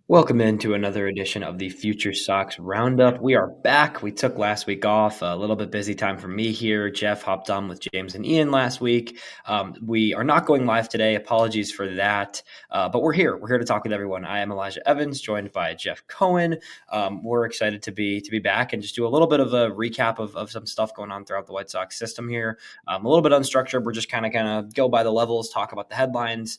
Welcome into another edition of the FutureSox RoundUp. We are back. We took last week off. A little bit busy time for me here. Jeff hopped on with James and Ian last week. We are not going live today. Apologies for that. But we're here. We're here to talk with everyone. I am Elijah Evans, joined by Jeff Cohen. We're excited to be back and just do a little bit of a recap of some stuff going on throughout the White Sox system here. A little bit unstructured. We're just kind of go by the levels, talk about the headlines.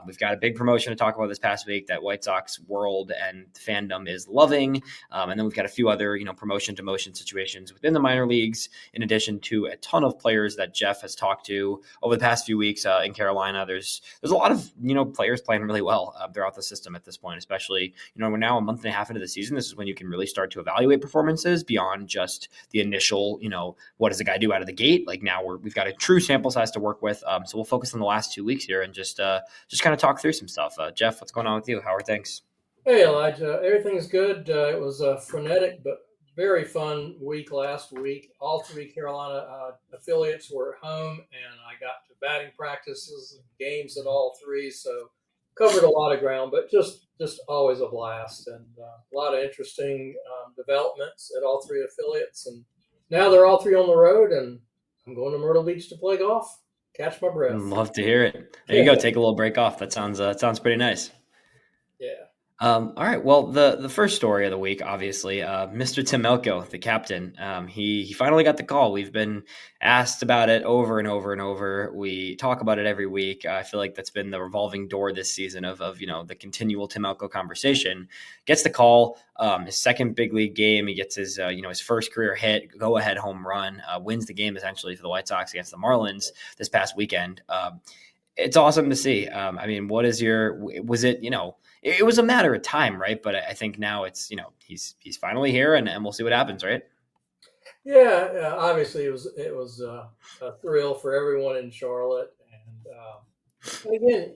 We've got a big promotion to talk about this past week that White Sox world and fandom is loving. And then we've got a few other, promotion to motion situations within the minor leagues, in addition to a ton of players that Jeff has talked to over the past few weeks in Carolina. There's a lot of, players playing really well throughout the system at this point, especially, we're now a month and a half into the season. This is when you can really start to evaluate performances beyond just the initial, what does the guy do out of the gate? Like now we've got a true sample size to work with. So we'll focus on the last 2 weeks here and just kind of talk through some stuff. Jeff, what's going on with you? How are things? Hey Elijah, everything's good. It was a frenetic but very fun week last week. All three Carolina affiliates were at home, and I got to batting practices and games at all three, so covered a lot of ground. But just always a blast, and a lot of interesting developments at all three affiliates. And now they're all three on the road, and I'm going to Myrtle Beach to play golf. Catch my breath. Love to hear it. There you go. Take a little break off. That sounds pretty nice. Yeah. All right. Well, the first story of the week, obviously, Mr. Tim Elko, the captain, he finally got the call. We've been asked about it over and over and over. We talk about it every week. I feel like that's been the revolving door this season of the continual Tim Elko conversation. Gets the call, his second big league game. He gets his his first career hit, go ahead home run, wins the game essentially for the White Sox against the Marlins this past weekend. It's awesome to see. Was it, it was a matter of time, right? But I think now it's, he's finally here and we'll see what happens, right? Yeah, obviously it was a thrill for everyone in Charlotte, and again,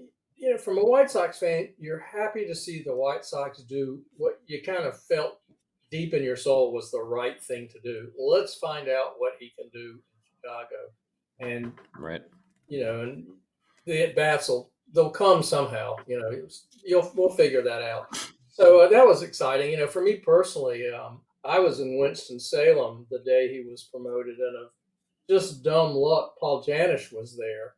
from a White Sox fan, you're happy to see the White Sox do what you kind of felt deep in your soul was the right thing to do. Let's find out what he can do in Chicago, and Right. and the at bats they'll come somehow. We'll figure that out. So that was exciting. For me personally, I was in Winston-Salem the day he was promoted, and of just dumb luck, Paul Janish was there,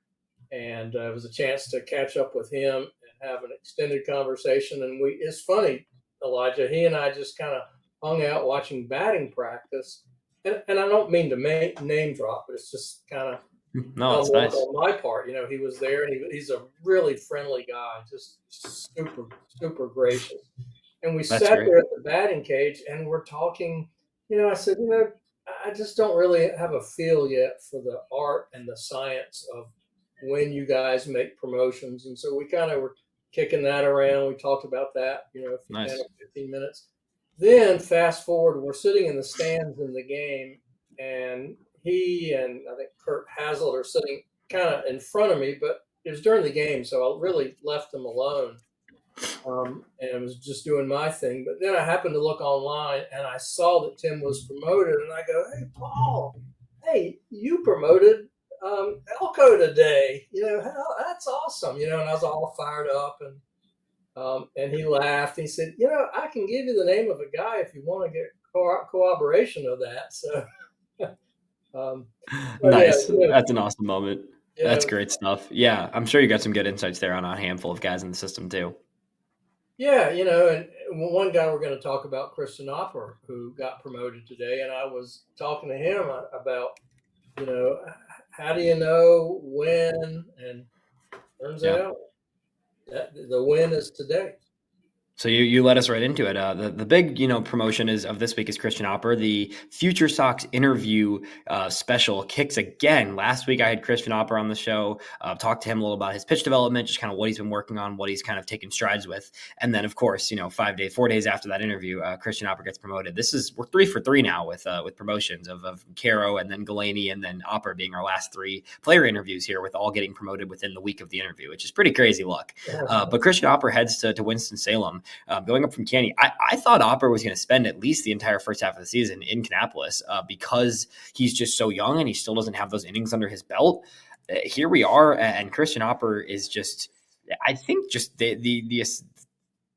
and it was a chance to catch up with him and have an extended conversation. And it's funny, Elijah, he and I just kind of hung out watching batting practice, and I don't mean to name drop, but it's just kind of No, it's nice. on my part. He was there, and he's a really friendly guy, just super, super gracious. And we That's sat great. there at the batting cage, and we're talking. I said, I just don't really have a feel yet for the art and the science of when you guys make promotions. And so we kind of were kicking that around. We talked about that, for Nice. 10 or 15 minutes. Then fast forward, we're sitting in the stands in the game, and he and I think Kurt Haslett are sitting kind of in front of me, but it was during the game, so I really left them alone. And I was just doing my thing. But then I happened to look online, and I saw that Tim was promoted, and I go, "Hey, Paul, hey, you promoted Elko today. That's awesome. And I was all fired up, and he laughed. He said, I can give you the name of a guy if you want to get corroboration of that. So, Nice. yeah, That's an awesome moment. yeah, That's great stuff. Yeah, I'm sure you got some good insights there on a handful of guys in the system too. yeah. And one guy we're going to talk about, Christian Oppor, who got promoted today, and I was talking to him about, how do you know when? And turns Yeah. out that the win is today. So you led us right into it. The big promotion of this week is Christian Oppor. The FutureSox interview special kicks again. Last week I had Christian Oppor on the show, talked to him a little about his pitch development, just kind of what he's been working on, what he's kind of taken strides with, and then of course 4 days after that interview, Christian Oppor gets promoted. We're 3 for 3 now with promotions of Caro and then Galaney and then Oppor being our last 3 player interviews here, with all getting promoted within the week of the interview, which is pretty crazy luck. But Christian Oppor heads to Winston-Salem. Going up from Canny. I thought Oppor was going to spend at least the entire first half of the season in Kannapolis because he's just so young and he still doesn't have those innings under his belt. Here we are, and Christian Oppor is just, I think, just the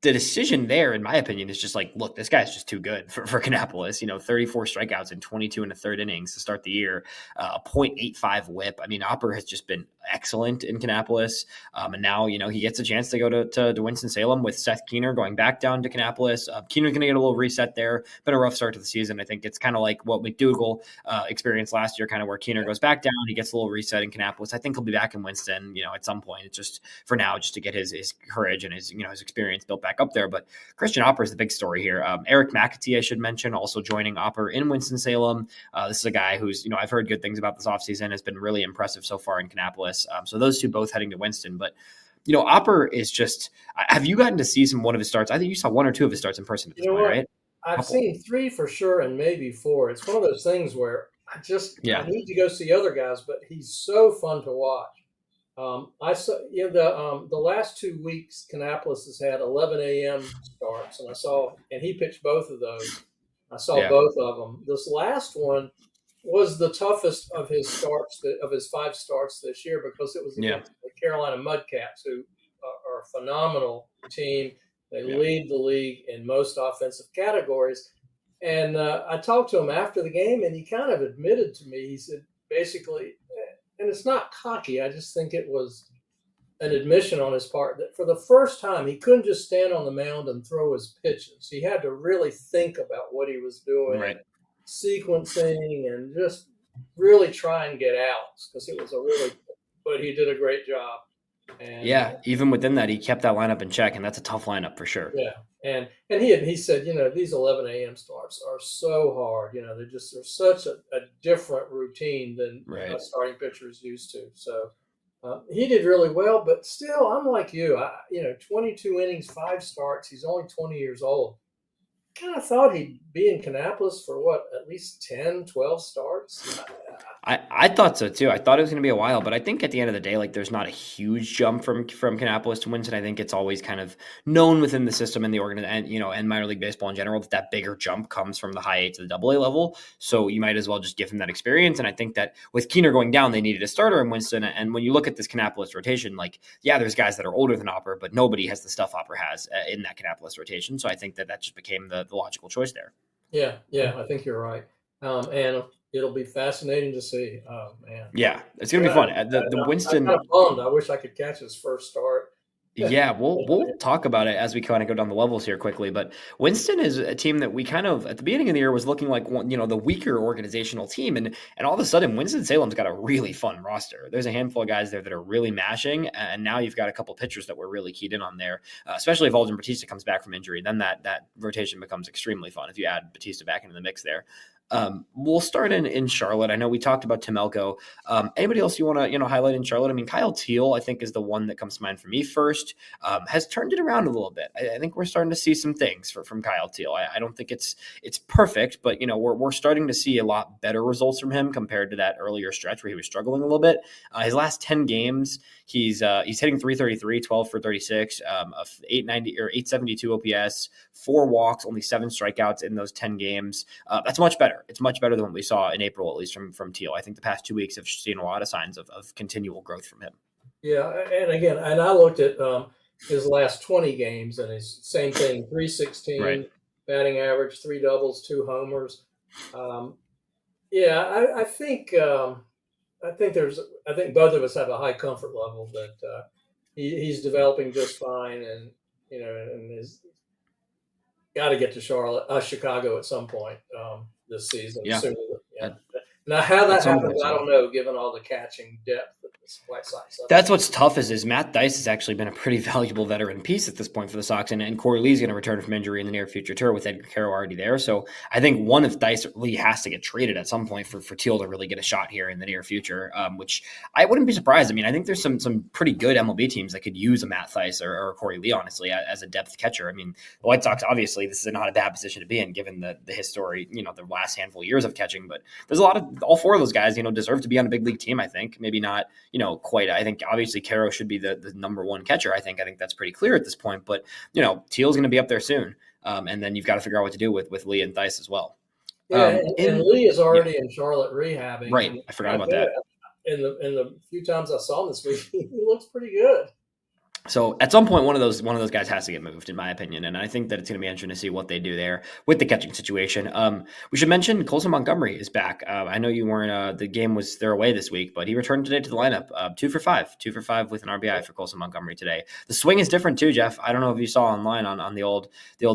the decision there, in my opinion, is just like, look, this guy's just too good for Kannapolis. 34 strikeouts in 22 and a third innings to start the year, a .85 whip. I mean, Oppor has just been excellent in Kannapolis. And now, he gets a chance to go to Winston-Salem with Seth Keener going back down to Kannapolis. Keener's going to get a little reset there. Been a rough start to the season. I think it's kind of like what McDougal experienced last year, kind of where Keener goes back down. He gets a little reset in Kannapolis. I think he'll be back in Winston, at some point. It's just for now, just to get his courage and his experience built back up there. But Christian Oppor is the big story here. Eric McAtee, I should mention, also joining Oppor in Winston-Salem. This is a guy who's, I've heard good things about this offseason, has been really impressive so far in Kannapolis. So those two both heading to Winston. But, Oppor is just, have you gotten to see one of his starts? I think you saw one or two of his starts in person at this point, right? I've seen 3 for sure and maybe 4. It's one of those things where I need to go see other guys, but he's so fun to watch. I saw the last 2 weeks, Kannapolis has had 11 a.m. starts, and he pitched both of those. I saw both of them. This last one was the toughest of his starts, of his 5 starts this year, because it was against the Carolina Mudcats, who are a phenomenal team. They lead the league in most offensive categories. And I talked to him after the game, and he kind of admitted to me, he said, basically, and it's not cocky, I just think it was an admission on his part that for the first time, he couldn't just stand on the mound and throw his pitches. He had to really think about what he was doing, sequencing, and just really try and get outs, because it was but he did a great job. And even within that, he kept that lineup in check, and that's a tough lineup for sure. Yeah, and he said, these 11 a.m. starts are so hard. They're such a different routine than starting pitchers used to. So he did really well, but still, I'm like you. 22 innings, 5 starts. He's only 20 years old. Kind of thought he'd be in Kannapolis for at least 10, 12 starts. I thought so too. I thought it was going to be a while, but I think at the end of the day, there's not a huge jump from Kannapolis to Winston. I think it's always kind of known within the system and the organization, and minor league baseball in general, that bigger jump comes from the high A to the AA level. So you might as well just give him that experience. And I think that with Keener going down, they needed a starter in Winston. And when you look at this Kannapolis rotation, there's guys that are older than Oppor, but nobody has the stuff Oppor has in that Kannapolis rotation. So I think that just became the logical choice there. Yeah, I think you're right. And it'll be fascinating to see. Oh man! Yeah, it's gonna be fun. The Winston. I'm kind of bummed. I wish I could catch his first start. Yeah, we'll talk about it as we kind of go down the levels here quickly. But Winston is a team that we kind of at the beginning of the year was looking like the weaker organizational team, and all of a sudden Winston-Salem's got a really fun roster. There's a handful of guys there that are really mashing, and now you've got a couple pitchers that we're really keyed in on there. Especially if Aldrin Batista comes back from injury, then that rotation becomes extremely fun if you add Batista back into the mix there. We'll start in Charlotte. I know we talked about Tim Elko. Anybody else you want to highlight in Charlotte? I mean, Kyle Teal, I think, is the one that comes to mind for me first. Has turned it around a little bit. I think we're starting to see some things from Kyle Teal. I don't think it's perfect, but we're starting to see a lot better results from him compared to that earlier stretch where he was struggling a little bit. His last 10 games, he's hitting .333, 12 for 36, 890 or 872 OPS, 4 walks, only 7 strikeouts in those 10 games. That's much better. It's much better than what we saw in April, at least from Teal. I think the past 2 weeks have seen a lot of signs of continual growth from him. Yeah, and again, I looked at his last 20 games, and his same thing: 316 batting average, 3 doubles, 2 homers. I think both of us have a high comfort level that he's developing just fine, and is got to get to Chicago at some point this season. Yeah. Now, how that happens, I don't know, given all the catching depth that this White Sox have. That's what's tough is Matt Dice has actually been a pretty valuable veteran piece at this point for the Sox, and Corey Lee's going to return from injury in the near future too, with Edgar Caro already there. So I think one of Dice Lee has to get traded at some point for Teal to really get a shot here in the near future, which I wouldn't be surprised. I mean, I think there's some pretty good MLB teams that could use a Matt Dice or Corey Lee, honestly, as a depth catcher. I mean, the White Sox, obviously, this is not a bad position to be in given the history, the last handful of years of catching, but there's a lot of all 4 of those guys, deserve to be on a big league team. I think maybe not, quite. I think obviously Caro should be the number 1 catcher. I think that's pretty clear at this point, but Teal's going to be up there soon. And then you've got to figure out what to do with Lee and Dice as well. Yeah. And Lee is already in Charlotte rehabbing. Right. I forgot about that. In the few times I saw him this week, he looks pretty good. So at some point, one of those guys has to get moved, in my opinion, and I think that it's going to be interesting to see what they do there with the catching situation. We should mention Colson Montgomery is back. I know you weren't. The game was their away this week, but he returned today to the lineup. 2 for 5 with an RBI for Colson Montgomery today. The swing is different too, Jeff. I don't know if you saw online on the old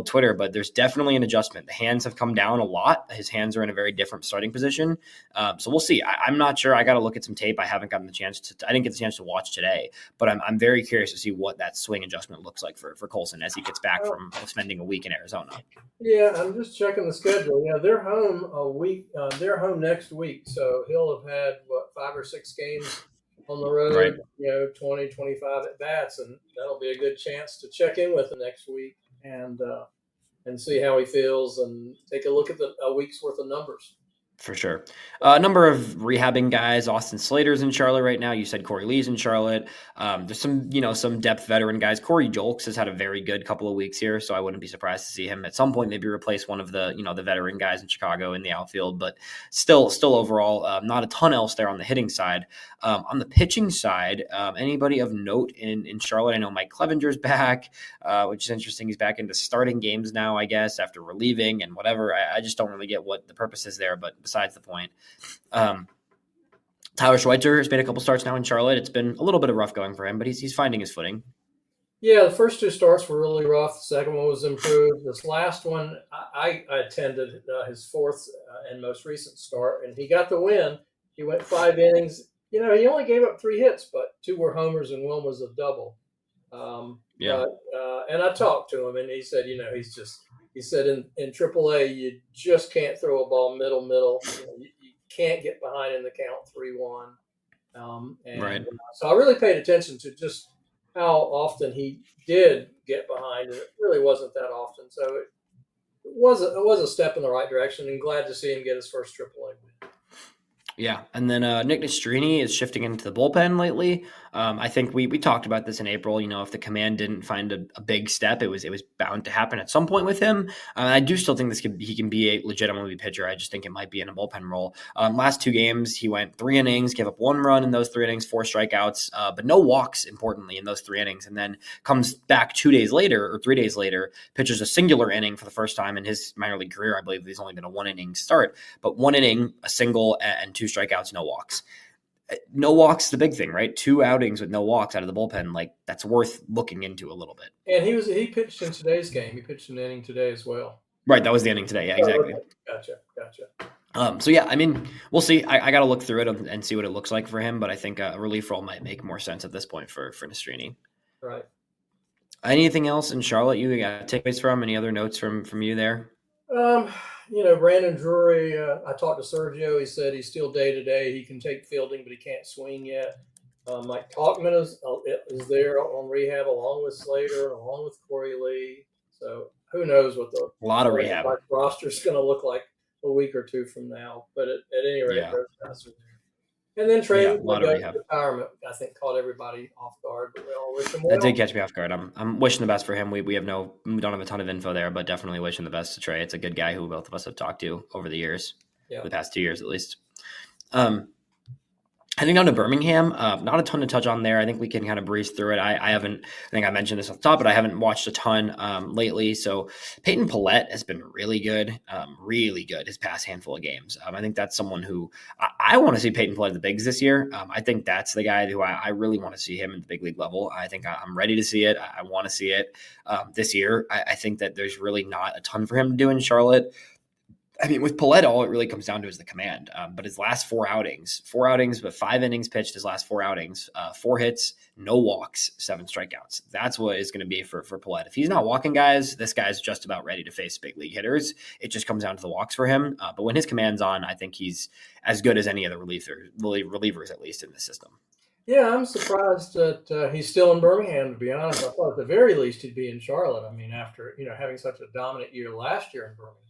Twitter, but there's definitely an adjustment. The hands have come down a lot. His hands are in a very different starting position. So we'll see. I'm not sure. I got to look at some tape. I haven't gotten the chance to. I didn't get the chance to watch today, but I'm very curious to see what that swing adjustment looks like for Colson as he gets back from spending a week in Arizona. Yeah, I'm just checking the schedule. Yeah, they're home a week. They're home next week, so he'll have had 5 or 6 games on the road. Right. 20, 25 at bats, and that'll be a good chance to check in with him next week and see how he feels and take a look at a week's worth of numbers. For sure. A number of rehabbing guys. Austin Slater's in Charlotte right now. You said Corey Lee's in Charlotte. There's some depth veteran guys. Corey Julks has had a very good couple of weeks here, so I wouldn't be surprised to see him at some point maybe replace one of the veteran guys in Chicago in the outfield. But still overall, not a ton else there on the hitting side. On the pitching side, anybody of note in Charlotte? I know Mike Clevenger's back, which is interesting. He's back into starting games now, I guess, after relieving and whatever. I just don't really get what the purpose is there, but besides the point. Tyler Schweitzer has made a couple starts now in Charlotte. It's been a little bit of rough going for him, but he's finding his footing. Yeah, the first 2 starts were really rough. The second one was improved. This last one, I attended his 4th and most recent start, and he got the win. He went 5 innings. He only gave up 3 hits, but 2 were homers and 1 was a double. And I talked to him, and he said, he said in AAA, you just can't throw a ball middle. You can't get behind in the count 3-1. Right. So I really paid attention to just how often he did get behind, and it really wasn't that often. So it was a step in the right direction, and glad to see him get his first AAA win. Yeah, and then Nick Nastrini is shifting into the bullpen lately. I think we talked about this in April. If the command didn't find a big step, it was bound to happen at some point with him. I do still think he can be a legitimately pitcher. I just think it might be in a bullpen role. Last 2 games, he went 3 innings, gave up 1 run in those 3 innings, 4 strikeouts, but no walks, importantly, in those 3 innings, and then comes back 2 days later or 3 days later, pitches a singular inning for the first time in his minor league career. I believe he's only been a 1 inning start, but 1 inning, a single, and 2 strikeouts, no walks. No walks is the big thing, right? 2 outings with no walks out of the bullpen, like that's worth looking into a little bit. And he pitched in today's game. He pitched an inning today as well. Right, that was the inning today. Yeah, exactly. Gotcha. So yeah, I mean, we'll see. I got to look through it and see what it looks like for him, but I think a relief role might make more sense at this point for Nastrini. Right. Anything else in Charlotte you got takeaways from? Any other notes from you there? Brandon Drury, I talked to Sergio. He said he's still day-to-day. He can take fielding, but he can't swing yet. Mike Talkman is there on rehab along with Slater, along with Corey Lee. So who knows what the a lot of rehab roster is going to look like a week or 2 from now. But at any rate, those guys are there. And then Trey retirement, I think, caught everybody off guard, but we all wish him well. That did catch me off guard. I'm wishing the best for him. We don't have a ton of info there, but definitely wishing the best to Trey. It's a good guy who both of us have talked to over the years, the past 2 years at least. Heading down to Birmingham, not a ton to touch on there. I think we can kind of breeze through it. I think I mentioned this off the top, but I haven't watched a ton lately. So Peyton Pallette has been really good his past handful of games. I think that's someone who I want to see Peyton Pallette at the bigs this year. I think that's the guy who I really want to see him at the big league level. I think I'm ready to see it. I want to see it this year. I think that there's really not a ton for him to do in Charlotte. I mean, with Pallette, all it really comes down to is the command. But his last 4 outings, but 5 innings pitched his last 4 outings, 4 hits, no walks, 7 strikeouts. That's what is going to be for Pallette. If he's not walking guys, this guy's just about ready to face big league hitters. It just comes down to the walks for him. But when his command's on, I think he's as good as any other relievers, at least in the system. Yeah, I'm surprised that he's still in Birmingham, to be honest. I thought at the very least he'd be in Charlotte. I mean, after having such a dominant year last year in Birmingham.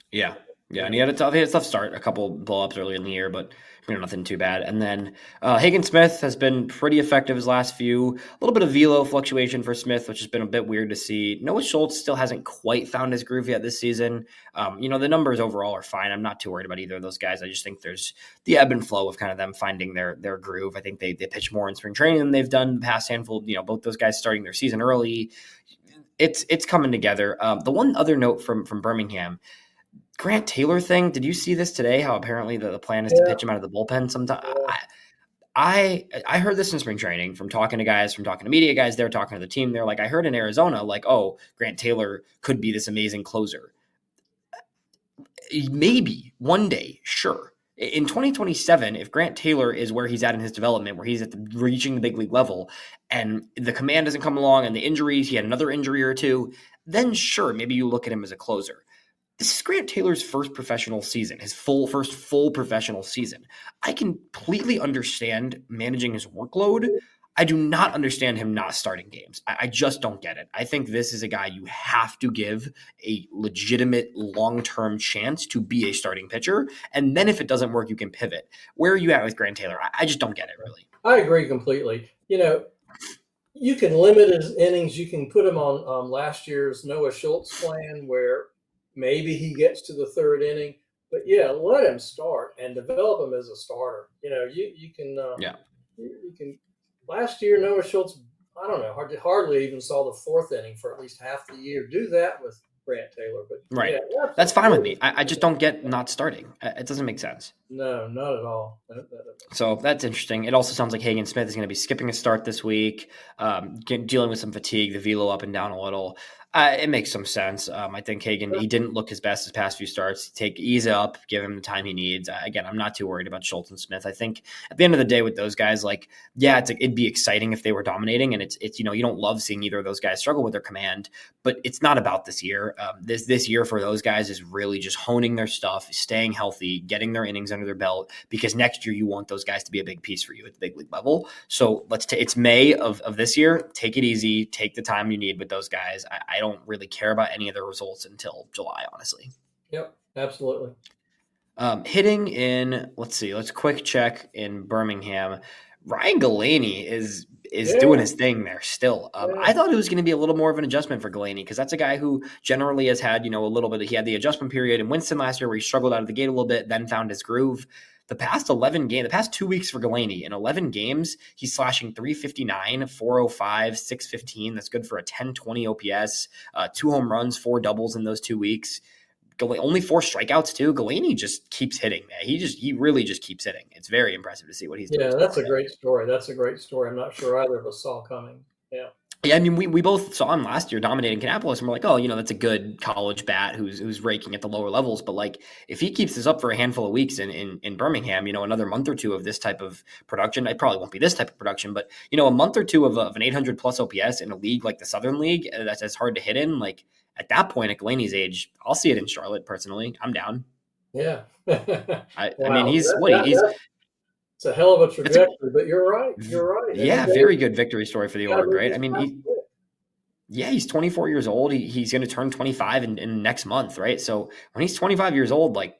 Yeah. Yeah, and he had a tough start, a couple blow-ups early in the year, but nothing too bad. And then Hagen Smith has been pretty effective his last few. A little bit of velo fluctuation for Smith, which has been a bit weird to see. Noah Schultz still hasn't quite found his groove yet this season. The numbers overall are fine. I'm not too worried about either of those guys. I just think there's the ebb and flow of kind of them finding their groove. I think they pitch more in spring training than they've done the past handful. Both those guys starting their season early. It's coming together. The one other note from Birmingham, Grant Taylor thing. Did you see this today? How apparently the plan is to pitch him out of the bullpen sometime. Yeah. I heard this in spring training from talking to media guys. They're talking to the team. They're like, I heard in Arizona, like, oh, Grant Taylor could be this amazing closer. Maybe one day, sure. In 2027, if Grant Taylor is where he's at in his development, where he's reaching the big league level, and the command doesn't come along, and the injuries, he had another injury or two, then sure, maybe you look at him as a closer. This is Grant Taylor's first professional season, his first full professional season. I completely understand managing his workload. I do not understand him not starting games. I just don't get it. I think this is a guy you have to give a legitimate long-term chance to be a starting pitcher. And then if it doesn't work, you can pivot. Where are you at with Grant Taylor? I just don't get it, really. I agree completely. You can limit his innings. You can put him on last year's Noah Schultz plan where maybe he gets to the third inning. But, yeah, let him start and develop him as a starter. You can you can. Last year, Noah Schultz, I don't know, hardly even saw the fourth inning for at least half the year. Do that with Grant Taylor. But right. Yeah, that's fine with me. I just don't get not starting. It doesn't make sense. No, not at all. So that's interesting. It also sounds like Hagen Smith is going to be skipping a start this week, dealing with some fatigue, the velo up and down a little. It makes some sense. I think Hagen, he didn't look his best his past few starts. Ease up, give him the time he needs. Again, I'm not too worried about Schultz and Smith. I think at the end of the day with those guys, like, yeah, it'd be exciting if they were dominating, and it's you don't love seeing either of those guys struggle with their command, but it's not about this year. This year for those guys is really just honing their stuff, staying healthy, getting their innings under their belt, because next year you want those guys to be a big piece for you at the big league level. So it's May of this year. Take it easy. Take the time you need with those guys. I don't really care about any of the results until July, honestly. Yep, absolutely. Hitting in, let's quick check in Birmingham. Ryan Galaney is doing his thing there still. I thought it was going to be a little more of an adjustment for Galaney, because that's a guy who generally has had, a little bit. He had the adjustment period in Winston last year where he struggled out of the gate a little bit, then found his groove. The past 2 weeks for Galaney, in 11 games, he's slashing 359, 405, 615. That's good for a 1020 OPS, 2 home runs, 4 doubles in those 2 weeks. Only 4 strikeouts too. Galaney just keeps hitting, man. He really just keeps hitting. It's very impressive to see what he's doing. Yeah, that's a great story. I'm not sure either of us saw coming. Yeah. Yeah, I mean, we both saw him last year dominating Kannapolis, and we're like, oh, that's a good college bat who's raking at the lower levels. But like, if he keeps this up for a handful of weeks in Birmingham, another month or two of this type of production, it probably won't be this type of production, but a month or two of an 800 plus OPS in a league like the Southern League, that's hard to hit in. Like, at that point, at Galaney's age, I'll see it in Charlotte personally. I'm down. Yeah. I mean, he's it's a hell of a trajectory, but you're right. Yeah, very good victory story for the org, right? I mean, he's 24 years old. He's going to turn 25 in next month, right? So when he's 25 years old, like,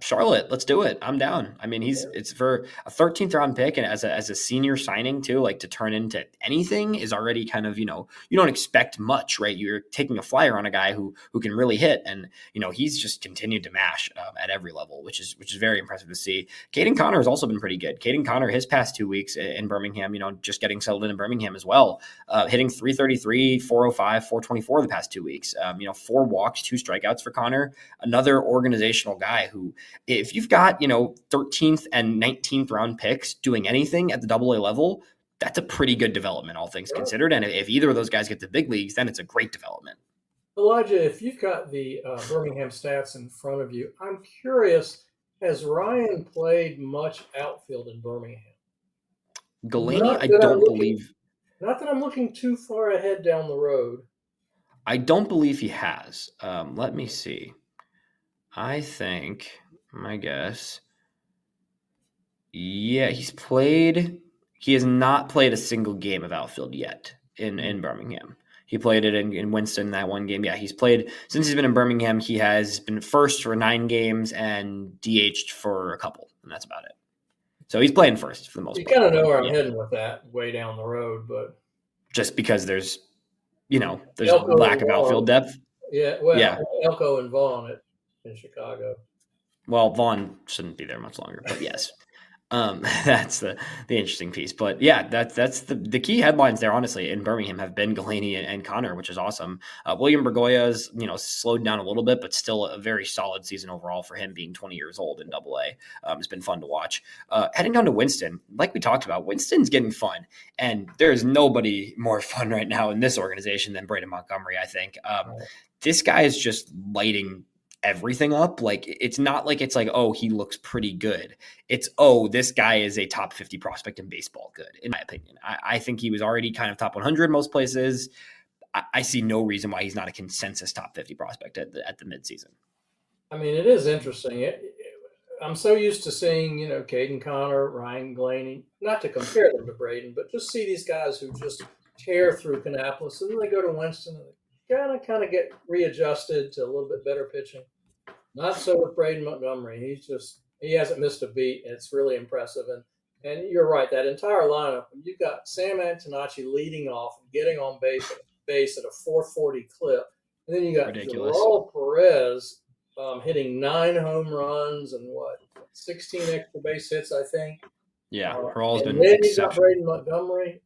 Charlotte, let's do it. I'm down. I mean, it's for a 13th round pick, and as a senior signing too, like, to turn into anything is already kind of, you don't expect much, right? You're taking a flyer on a guy who can really hit, and he's just continued to mash at every level, which is very impressive to see. Caden Connor has also been pretty good. Caden Connor, his past 2 weeks in Birmingham, just getting settled in Birmingham as well, hitting 333, 405, 424 the past 2 weeks. 4 walks, 2 strikeouts for Connor. Another organizational guy who, if you've got 13th and 19th round picks doing anything at the AA level, that's a pretty good development, all things considered. And if either of those guys get to big leagues, then it's a great development. Elijah, if you've got the Birmingham stats in front of you, I'm curious, has Ryan played much outfield in Birmingham? Galaney, I don't believe. Not that I'm looking too far ahead down the road. I don't believe he has. Let me see. I think, my guess, yeah, he has not played a single game of outfield yet in Birmingham. He played it in Winston that one game. Yeah, he's played since he's been in Birmingham. He has been first for 9 games and DH'd for a couple, and that's about it. So he's playing first for the most You part. kind of know where I'm heading with that way down the road, but just because there's Elko lack of and outfield Vaughn. depth. Yeah, well, Elko and Vaughn in Chicago. Well, Vaughn shouldn't be there much longer, but yes. That's the interesting piece. But yeah, that's the key headlines there, honestly, in Birmingham have been Galaney and Connor, which is awesome. William Bergoya's, slowed down a little bit, but still a very solid season overall for him being 20 years old in AA. It's been fun to watch. Heading down to Winston, like we talked about, Winston's getting fun. And there's nobody more fun right now in this organization than Braden Montgomery, I think. This guy is just lighting everything up. Like, it's not like it's like, oh, he looks pretty good. It's, oh, this guy is a top 50 prospect in baseball good, in my opinion. I think he was already kind of top 100 most places. I see no reason why he's not a consensus top 50 prospect at the midseason. I mean, it is interesting. I'm so used to seeing, Caden Connor, Ryan Galaney, not to compare them to Braden, but just see these guys who just tear through Kannapolis, and then they go to Winston and they kind of get readjusted to a little bit better pitching. Not so with Braden Montgomery. He hasn't missed a beat. It's really impressive. And you're right, that entire lineup, you've got Sam Antonacci leading off and getting on base at a 440 clip. And then you got Joel Perez hitting 9 home runs and 16 extra base hits, I think. Yeah, Peral's been exceptional. Then you got Braden Montgomery.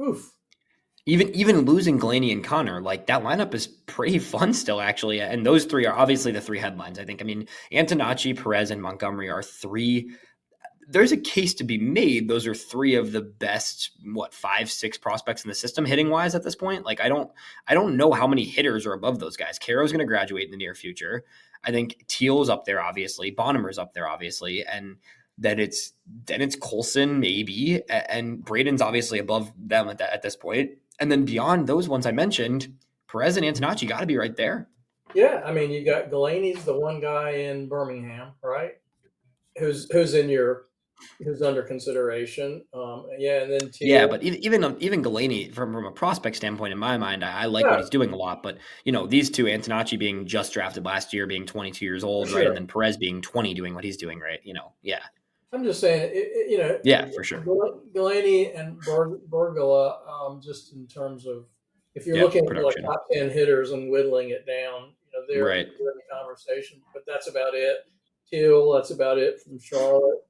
Oof. Even losing Galaney and Connor, like, that lineup is pretty fun still, actually. And those three are obviously the three headlines, I think. I mean, Antonacci, Perez, and Montgomery are three. There's a case to be made. Those are three of the best, 5-6 prospects in the system hitting wise at this point. Like, I don't know how many hitters are above those guys. Caro's going to graduate in the near future. I think Teal's up there, obviously. Bonnemer's up there, obviously. And then it's Colson, maybe. And Braden's obviously above them at this point. And then beyond those ones I mentioned, Perez and Antonacci got to be right there. Yeah, I mean, you got Galaney's the one guy in Birmingham, right? Who's under consideration. And then Teal. Yeah, but even Galaney, from a prospect standpoint, in my mind, I like what he's doing a lot. But these two, Antonacci being just drafted last year, being 22 years old, right, and then Perez being 20, doing what he's doing, right? Yeah. I'm just saying, yeah, for sure. Galaney and Bergola, just in terms of, if you're looking at like top 10 hitters and whittling it down, they're in the conversation. But that's about it. Teal, that's about it from Charlotte.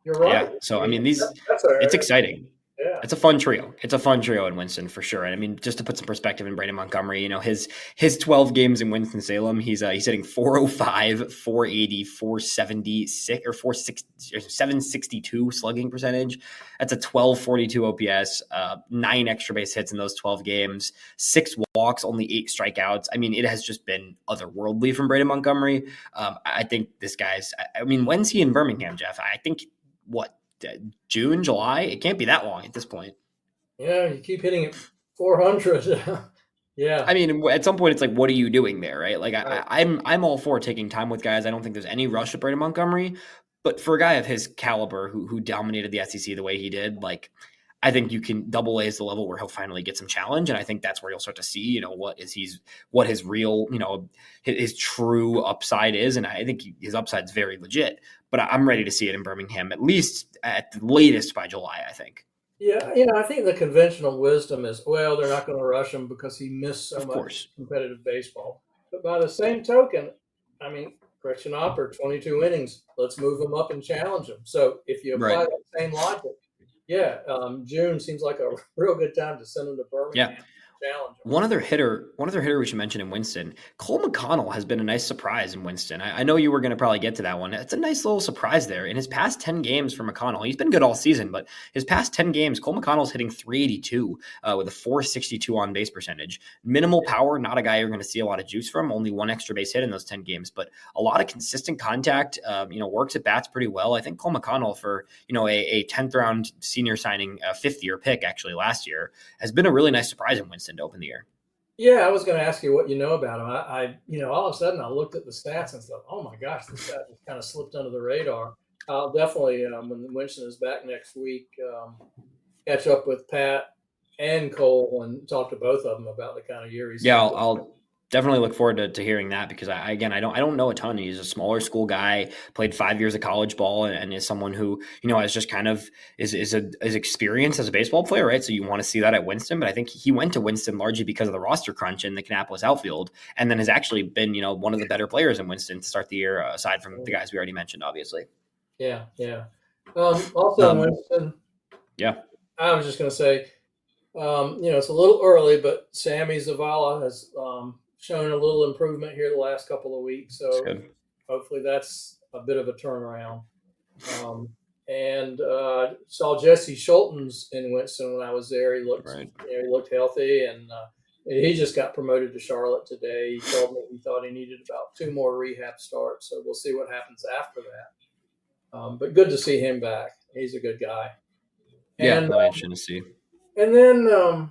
You're right. Yeah. So I mean, it's exciting. Yeah. It's a fun trio. It's a fun trio in Winston for sure. And I mean, just to put some perspective in Braden Montgomery, his 12 games in Winston-Salem, he's hitting 405, 480, 476 or 762 slugging percentage. That's a 1242 OPS, 9 extra base hits in those 12 games, 6 walks, only 8 strikeouts. I mean, it has just been otherworldly from Braden Montgomery. I think this guy's, when's he in Birmingham, Jeff? I think June, July? It can't be that long at this point. Yeah, you keep hitting it 400. Yeah. I mean, at some point, it's like, what are you doing there, right? Like, right. I'm all for taking time with guys. I don't think there's any rush with Braden Montgomery. But for a guy of his caliber who dominated the SEC the way he did, like, I think you can AA is the level where he'll finally get some challenge. And I think that's where you'll start to see, what his real, his true upside is. And I think his upside is very legit. But I'm ready to see it in Birmingham, at least at the latest by July, I think. Yeah, I think the conventional wisdom is, well, they're not going to rush him because he missed so much competitive baseball. But by the same token, Christian Oppor, 22 innings, let's move him up and challenge him. So if you apply that same logic, June seems like a real good time to send him to Birmingham. Yeah. One other hitter we should mention in Winston, Cole McConnell has been a nice surprise in Winston. I know you were going to probably get to that one. It's a nice little surprise there. In his past 10 games for McConnell, he's been good all season, but his past 10 games, Cole McConnell's hitting 382 with a 462 on base percentage. Minimal power, not a guy you're going to see a lot of juice from, only 1 extra base hit in those 10 games, but a lot of consistent contact, works at bats pretty well. I think Cole McConnell for, a 10th round senior signing, 5th year pick actually last year, has been a really nice surprise in Winston to open the year. Yeah, I was going to ask you what you know about him. I all of a sudden I looked at the stats and thought, oh my gosh, this guy just kind of slipped under the radar. I'll definitely, when Winston is back next week, catch up with Pat and Cole and talk to both of them about the kind of year he's Yeah, going to I'll definitely look forward to hearing that because I don't know a ton. He's a smaller school guy, played 5 years of college ball, and is someone who is just kind of is experienced as a baseball player, right? So you want to see that at Winston, but I think he went to Winston largely because of the roster crunch in the Kannapolis outfield, and then has actually been one of the better players in Winston to start the year, aside from the guys we already mentioned, obviously. Yeah, yeah. Also in Um, Winston, yeah, I was just going to say, it's a little early, but Sammy Zavala has shown a little improvement here the last couple of weeks. that's So good. hopefully that's a bit of a turnaround. Um, and saw Jesse Schultens in Winston when I was there. He looked, Right. he looked healthy, and he just got promoted to Charlotte today. He told me he thought he needed about 2 more rehab starts, so we'll see what happens after that. But good to see him back. He's a good guy. Yeah, And that'll be interesting to see. then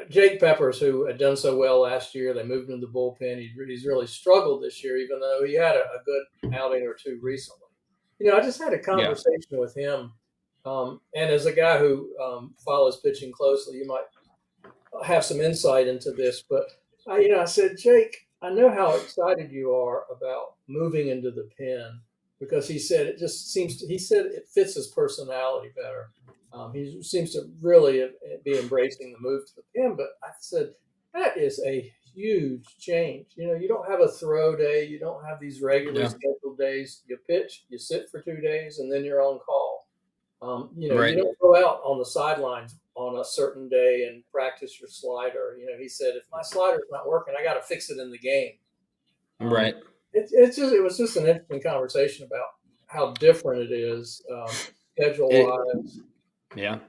Jake Peppers, who had done so well last year, they moved him to the bullpen. He's really struggled this year, even though he had a good outing or two recently. I just had a Yeah, conversation with him, and as a guy who follows pitching closely, you might have some insight into this. But I said, Jake, I know how excited you are about moving into the pen because he said it just seems. He said it fits his personality better. He seems to really be embracing the move to the pen. But I said that is a huge change. You don't have a throw day. You don't have these regularly yeah, scheduled days. You pitch, you sit for 2 days, and then you're on call. You right, don't go out on the sidelines on a certain day and practice your slider. He said, if my slider's not working, I got to fix it in the game. Um, right. it was just an interesting conversation about how different it is schedule It, wise. yeah.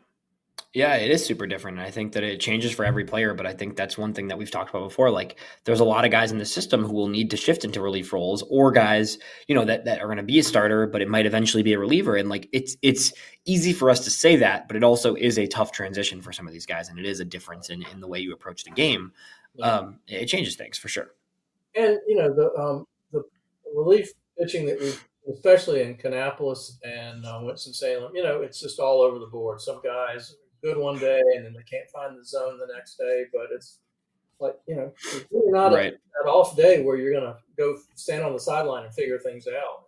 Yeah, it is super different. I think that it changes for every player, but I think that's one thing that we've talked about before. Like, there's a lot of guys in the system who will need to shift into relief roles, or guys, that are going to be a starter, but it might eventually be a reliever. And like, it's easy for us to say that, but it also is a tough transition for some of these guys, and it is a difference in the way you approach the game. Yeah. It changes things for sure. And the relief pitching that we, especially in Kannapolis and Winston-Salem, it's just all over the board. Some guys are good one day and then they can't find the zone the next day, but it's like it's really not Right. an off day where you're gonna go stand on the sideline and figure things out.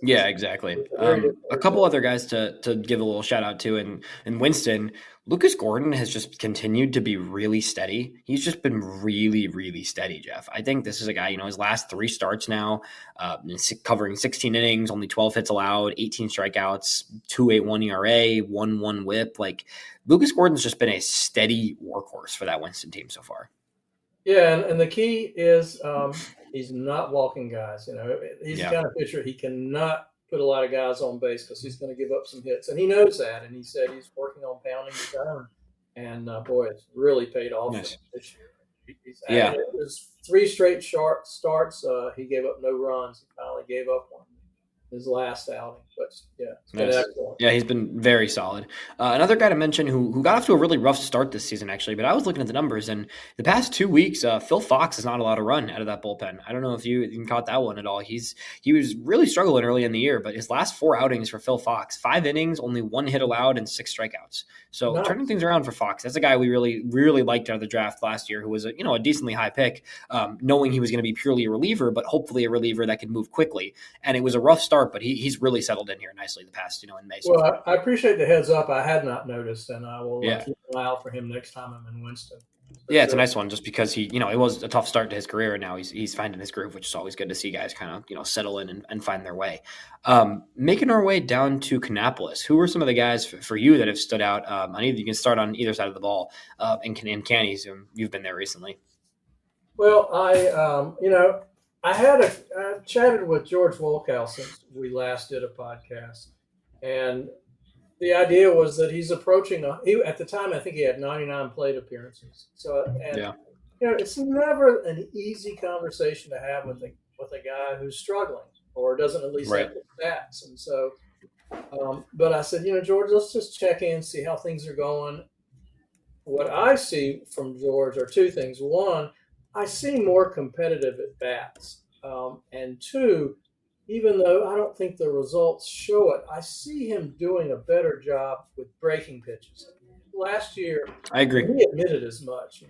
Yeah, exactly. It's a very A different couple other guys to give a little shout out to in Winston. Lucas Gordon has just continued to be really steady. He's just been really, really steady, Jeff. I think this is a guy, his last 3 starts now, covering 16 innings, only 12 hits allowed, 18 strikeouts, 2.81 ERA, 1.1 WHIP. Like, Lucas Gordon's just been a steady workhorse for that Winston team so far. Yeah, and the key is he's not walking guys. He's the kind of pitcher he cannot put a lot of guys on base because he's going to give up some hits, and he knows that. And he said he's working on pounding the zone, and boy, it's really paid off Nice. this year. Yeah. It was 3 straight starts. He gave up no runs. He finally gave up one his last outing, but yeah, it's been Nice. excellent. Yeah, he's been very solid. Another guy to mention who got off to a really rough start this season, actually, but I was looking at the numbers, and the past 2 weeks, Phil Fox has not allowed a run out of that bullpen. I don't know if you caught that one at all. He was really struggling early in the year, but his last 4 outings for Phil Fox, 5 innings, only 1 hit allowed, and 6 strikeouts. So Nice. turning things around for Fox. That's a guy we really, really liked out of the draft last year, who was a decently high pick, knowing he was going to be purely a reliever, but hopefully a reliever that could move quickly. And it was a rough start, but he's really settled in here nicely the past, in May. So Well, I appreciate the heads up. I had not noticed, and I will yeah. keep an eye out for him next time I'm in Winston. Yeah, it's a nice one just because it was a tough start to his career, and now he's finding his groove, which is always good to see guys kind of, settle in and find their way. Making our way down to Kannapolis, who were some of the guys for you that have stood out? You can start on either side of the ball in Cannies. You've been there recently. Well, I chatted with George Wolkow since we last did a podcast, and the idea was that he's approaching at the time I think he had 99 plate appearances. So it's never an easy conversation to have with a guy who's struggling or doesn't at least have the stats. And so, but I said, George, let's just check in, see how things are going. What I see from George are 2 things. One, I see more competitive at bats, and 2, even though I don't think the results show it, I see him doing a better job with breaking pitches. last year, I agree. he admitted as much.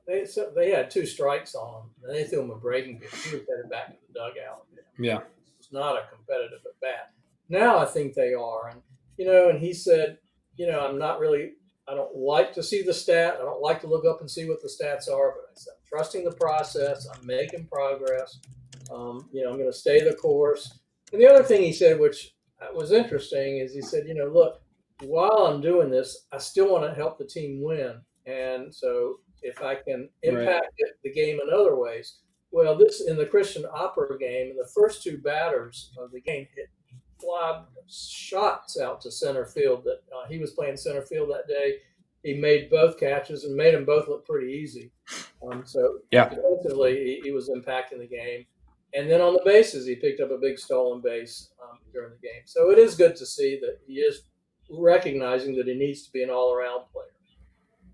They had 2 strikes on him, and they threw him a breaking pitch. He was headed back to the dugout. Yeah. It's not a competitive at bat. Now I think they are, and he said, I'm not really. I don't like to see the stat. I don't like to look up and see what the stats are, but I said, I'm trusting the process. I'm making progress. I'm going to stay the course. And the other thing he said, which was interesting, is he said, look, while I'm doing this, I still want to help the team win. And so if I can impact the game in other ways, well, this in the Christian Oppor game, the first 2 batters of the game hit fly shots out to center field. That he was playing center field that day. He made both catches and made them both look pretty easy. So defensively, he was impacting the game. And then on the bases, he picked up a big stolen base during the game. So it is good to see that he is recognizing that he needs to be an all-around player.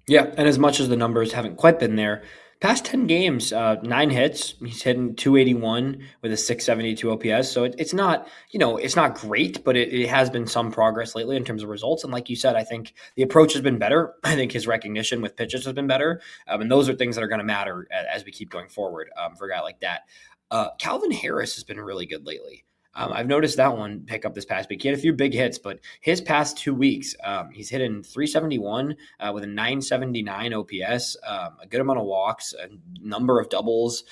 Yeah, and as much as the numbers haven't quite been there, past 10 games, 9 hits, he's hitting 281 with a 672 OPS. So it's not, it's not great, but it has been some progress lately in terms of results. And like you said, I think the approach has been better. I think his recognition with pitches has been better. And those are things that are going to matter as we keep going forward for a guy like that. Calvin Harris has been really good lately. I've noticed that one pick up this past week. He had a few big hits, but his past 2 weeks, he's hitting 371 with a 979 OPS, a good amount of walks, a number of doubles.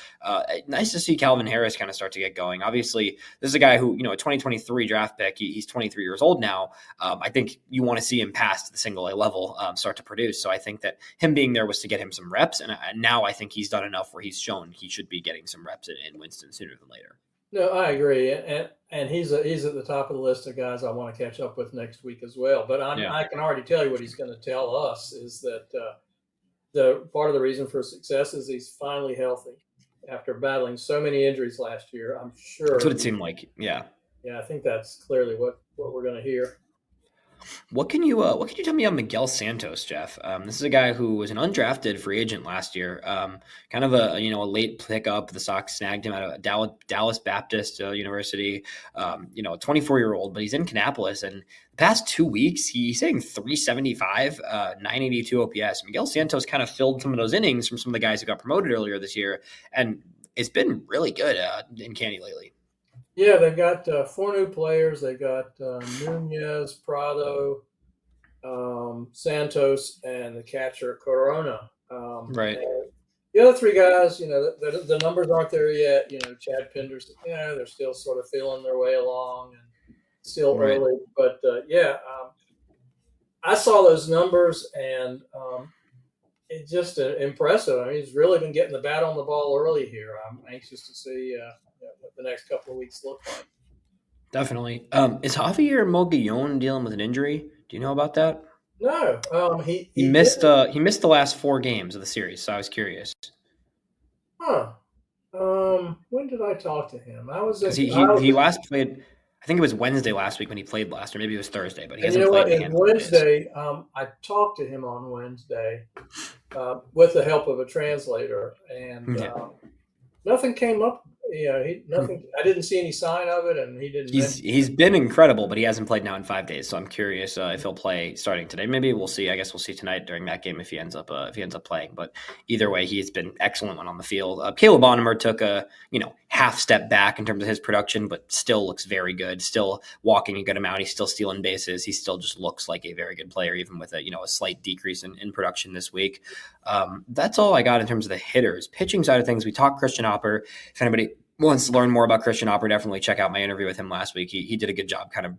Nice to see Calvin Harris kind of start to get going. Obviously, this is a guy who, a 2023 draft pick. He's 23 years old now. I think you want to see him past the single A level start to produce. So I think that him being there was to get him some reps. And now I think he's done enough where he's shown he should be getting some reps in Winston sooner than later. No, I agree, and he's at the top of the list of guys I want to catch up with next week as well. But I can already tell you what he's going to tell us is that the part of the reason for success is he's finally healthy after battling so many injuries last year. I'm sure that's what it seemed like. Yeah, I think that's clearly what we're going to hear. What can you tell me on Miguel Santos, Jeff? This is a guy who was an undrafted free agent last year. Kind of a late pickup. The Sox snagged him out of Dallas Baptist University. A 24-year-old, but he's in Kannapolis. And the past 2 weeks, he's hitting 375, 982 OPS. Miguel Santos kind of filled some of those innings from some of the guys who got promoted earlier this year, and it's been really good in Candy lately. Yeah, they've got 4 new players. They've got Nunez, Prado, Santos, and the catcher Corona. Right. The other 3 guys, the numbers aren't there yet. Chad Penders, they're still sort of feeling their way along and still early. But I saw those numbers and it's just impressive. I mean, he's really been getting the bat on the ball early here. I'm anxious to see what the next couple of weeks look like. Definitely. Is Javier Mogollon dealing with an injury? Do you know about that? No. He missed the last 4 games of the series, so I was curious. Huh. When did I talk to him? I was he last played. I think it was Wednesday last week when he played last, or maybe it was Thursday, but he hasn't played again. Wednesday, I talked to him on Wednesday with the help of a translator, and nothing came up. Nothing. I didn't see any sign of it, and he didn't. He's been incredible, but he hasn't played now in 5 days. So I'm curious if he'll play starting today. Maybe we'll see. I guess we'll see tonight during that game if he ends up playing. But either way, he's been excellent when on the field. Caleb Bonnemer took a half step back in terms of his production, but still looks very good. Still walking a good amount. He's still stealing bases. He still just looks like a very good player, even with a slight decrease in production this week. That's all I got in terms of the hitters. Pitching side of things, we talked Christian Oppor. If anybody wants to learn more about Christian Oppor, definitely check out my interview with him last week. He did a good job kind of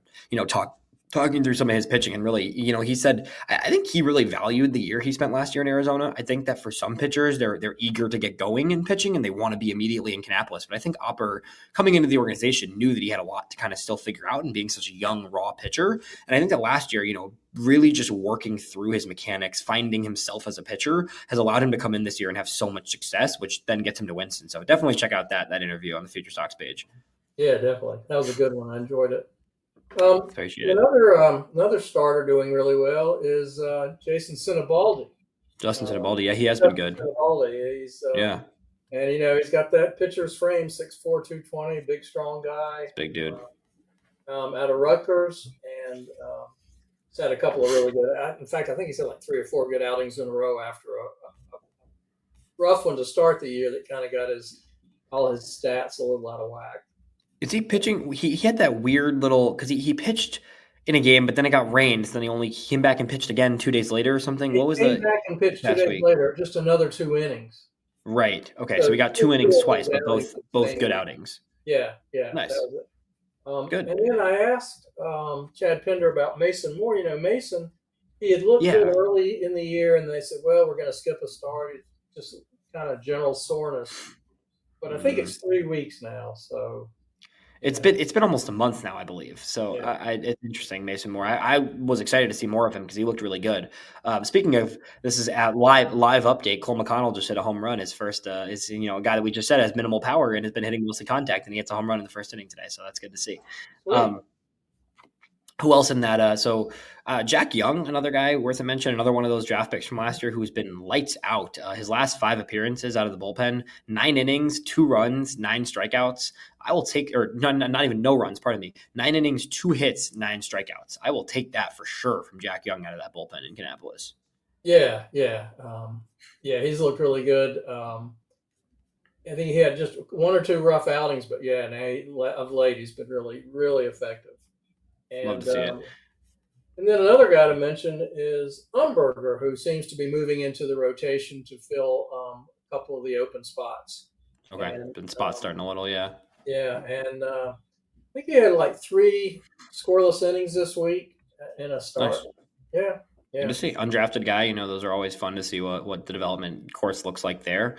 talking through some of his pitching, and really, he said, I think he really valued the year he spent last year in Arizona. I think that for some pitchers, they're eager to get going in pitching and they want to be immediately in Kannapolis. But I think Oppor, coming into the organization, knew that he had a lot to kind of still figure out and being such a young, raw pitcher. And I think that last year, really just working through his mechanics, finding himself as a pitcher has allowed him to come in this year and have so much success, which then gets him to Winston. So definitely check out that interview on the FutureSox page. Yeah, definitely. That was a good one. I enjoyed it. Appreciate another starter doing really well is Jason Sinibaldi. Justin Sinibaldi, yeah, he has been good. Sinibaldi, and he's got that pitcher's frame, 6'4", 220, big strong guy, big dude. Out of Rutgers, and had a couple of really good. In fact, I think he's had like 3 or 4 good outings in a row after a rough one to start the year that kind of got all his stats a little out of whack. Is he pitching? He had that weird little because he pitched in a game, but then it got rained. So then he only came back and pitched again 2 days later or something. He What was came the back and pitched 2 past days week? later, just another 2 innings. Right. Okay. So So we got 2 two innings of twice, those but outings both good outings. Yeah, that Nice. was it. Good. And then I asked Chad Pender about Mason Moore. Mason, he had looked good Yeah. early in the year, and they said, well, we're going to skip a start. It's just kind of general soreness. But I think it's 3 weeks now, so. It's been almost a month now, I believe. So Yeah. it's interesting, Mason Moore. I was excited to see more of him because he looked really good. Speaking of, this is at live update. Cole McConnell just hit a home run. His first is a guy that we just said has minimal power and has been hitting mostly contact, and he hits a home run in the first inning today. So that's good to see. Who else in that? Jack Young, another guy worth a mention, another one of those draft picks from last year who's been lights out. His last 5 appearances out of the bullpen, 9 innings, 2 runs, 9 strikeouts. I will take, or not even no runs, pardon me. 9 innings, 2 hits, 9 strikeouts. I will take that for sure from Jack Young out of that bullpen in Kannapolis. Yeah. He's looked really good. I think he had just 1 or 2 rough outings, but of late he's been really, really effective. And, love to see it. And then another guy to mention is Umberger, who seems to be moving into the rotation to fill a couple of the open spots. Okay, been spot starting a little, yeah. Yeah, and I think he had like 3 scoreless innings this week in a start. Nice. Yeah. Good to see. Undrafted guy, those are always fun to see what the development course looks like there.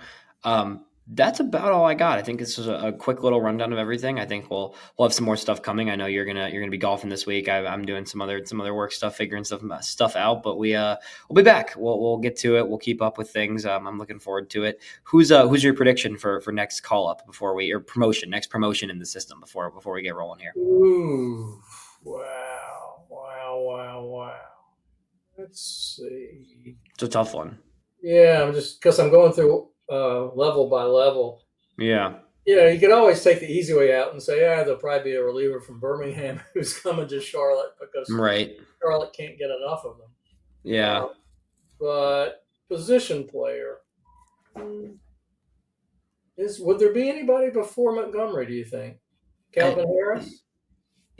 That's about all I got. I think this was a quick little rundown of everything. I think we'll have some more stuff coming. I know you're gonna be golfing this week. I'm doing some other work stuff, figuring stuff out. But we'll be back. We'll get to it. We'll keep up with things. I'm looking forward to it. Who's your prediction for next call up next promotion in the system before we get rolling here? Ooh, wow. Let's see. It's a tough one. Yeah, I'm just because I'm going through level by level. Yeah. You could always take the easy way out and say, there'll probably be a reliever from Birmingham who's coming to Charlotte because Charlotte can't get enough of them. Yeah. But position player, would there be anybody before Montgomery, do you think? Calvin Harris?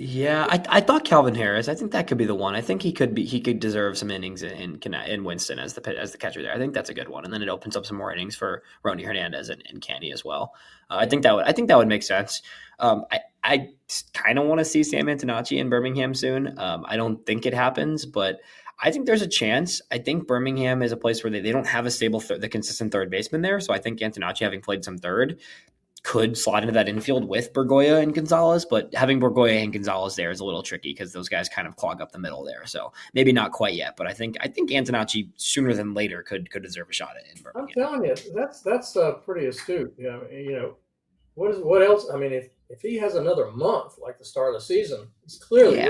Yeah, I thought Calvin Harris. I think that could be the one. I think he could deserve some innings in Winston as the catcher there. I think that's a good one, and then it opens up some more innings for Ronnie Hernandez and Canny as well. I think that would make sense. I kind of want to see Sam Antonacci in Birmingham soon. I don't think it happens, but I think there's a chance. I think Birmingham is a place where they don't have a stable, the consistent third baseman there. So I think Antonacci, having played some third, could slot into that infield with Bergoya and Gonzalez, but having Bergoya and Gonzalez there is a little tricky because those guys kind of clog up the middle there. So maybe not quite yet, but I think Antonacci sooner than later could deserve a shot at it. I'm telling you, that's pretty astute. What else? I mean, if he has another month like the start of the season, it's clearly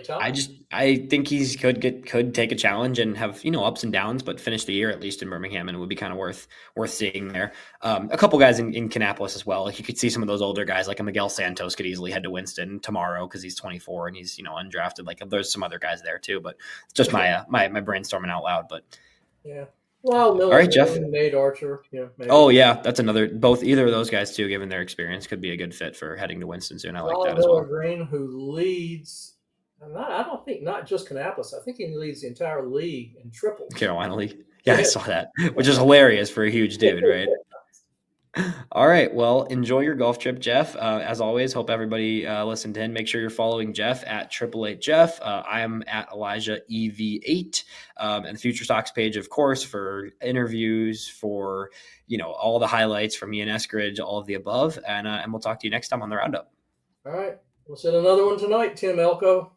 time. I think he could take a challenge and have ups and downs, but finish the year at least in Birmingham, and it would be kind of worth seeing there. A couple guys in Kannapolis as well. Like you could see some of those older guys, like a Miguel Santos, could easily head to Winston tomorrow because he's 24 and he's undrafted. Like there's some other guys there too, but it's just my brainstorming out loud. But yeah. Well, Miller, all right, Jeff. Nate Archer. Yeah. Maybe. Oh yeah, that's either of those guys too, given their experience, could be a good fit for heading to Winston soon. I like that as well. Miller Green, who leads, I don't think not just Kannapolis. I think he leads the entire league in triples. Carolina League. Yeah, I saw that, which is hilarious for a huge dude, right? All right. Well, enjoy your golf trip, Jeff. As always, hope everybody listened in. Make sure you're following Jeff at 888Jeff. I am at Elijah EV8, and the FutureSox page, of course, for interviews, for all the highlights from Ian Eskridge, all of the above. And we'll talk to you next time on the Roundup. All right. We'll send another one tonight, Tim Elko.